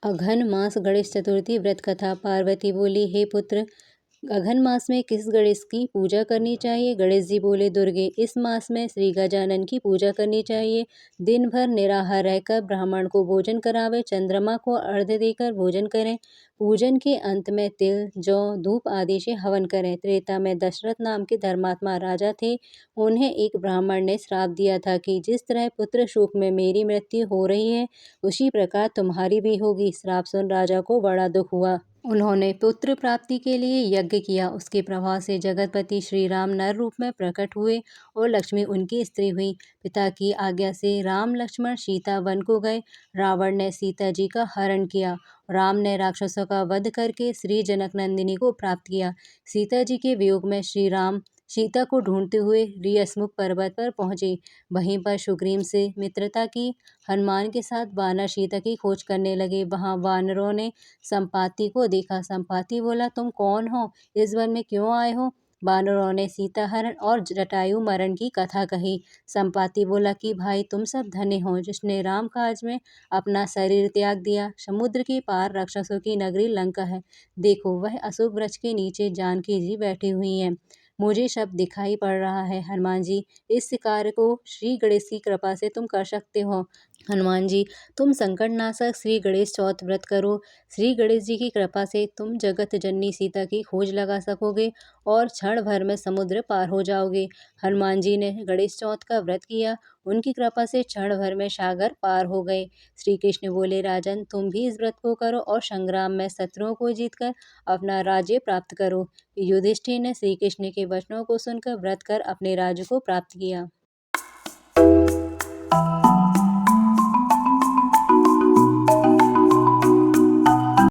अघन मास गणेश चतुर्थी व्रत कथा। पार्वती बोली, हे पुत्र, अघन मास में किस गणेश की पूजा करनी चाहिए? गणेश जी बोले, दुर्गे। इस मास में श्री गजानन की पूजा करनी चाहिए। दिन भर निराहार रहकर ब्राह्मण को भोजन करावे, चंद्रमा को अर्घ्य देकर भोजन करें। पूजन के अंत में तिल, जौ, धूप आदि से हवन करें। त्रेता में दशरथ नाम के धर्मात्मा राजा थे। उन्हें एक ब्राह्मण ने श्राप दिया था कि जिस तरह पुत्र शोक में मेरी मृत्यु हो रही है, उसी प्रकार तुम्हारी भी होगी। श्राप सुन राजा को बड़ा दुख हुआ। उन्होंने पुत्र प्राप्ति के लिए यज्ञ किया। उसके प्रभाव से जगतपति श्री राम नर रूप में प्रकट हुए और लक्ष्मी उनकी स्त्री हुई। पिता की आज्ञा से राम लक्ष्मण सीता वन को गए। रावण ने सीता जी का हरण किया। राम ने राक्षसों का वध करके श्री जनक नंदिनी को प्राप्त किया। सीता जी के वियोग में श्री राम सीता को ढूंढते हुए रियसमुख पर्वत पर पहुंचे। वहीं पर सुग्रीव से मित्रता की। हनुमान के साथ वानर सीता की खोज करने लगे। वहां वानरों ने संपाति को देखा। संपाति बोला, तुम कौन हो? इस वन में क्यों आए हो? वानरों ने सीता हरण और जटायु मरण की कथा कही। संपाति बोला कि भाई, तुम सब धन्य हो जिसने राम काज में अपना शरीर त्याग दिया। समुद्र के पार राक्षसों की नगरी लंका है। देखो, वह अशोक वृक्ष के नीचे जानकी जी बैठी हुई हैं। मुझे सब दिखाई पड़ रहा है। हनुमान जी, इस कार्य को श्री गणेश की कृपा से तुम कर सकते हो। हनुमान जी, तुम संकटनाशक श्री गणेश चौथ व्रत करो। श्री गणेश जी की कृपा से तुम जगत जननी सीता की खोज लगा सकोगे और क्षण भर में समुद्र पार हो जाओगे। हनुमान जी ने गणेश चौथ का व्रत किया। उनकी कृपा से क्षण भर में सागर पार हो गए। श्री कृष्ण बोले, राजन, तुम भी इस व्रत को करो और संग्राम में शत्रुओं को जीतकर अपना राज्य प्राप्त करो। युधिष्ठिर ने श्री कृष्ण के वचनों को सुनकर व्रत कर अपने राज्य को प्राप्त किया।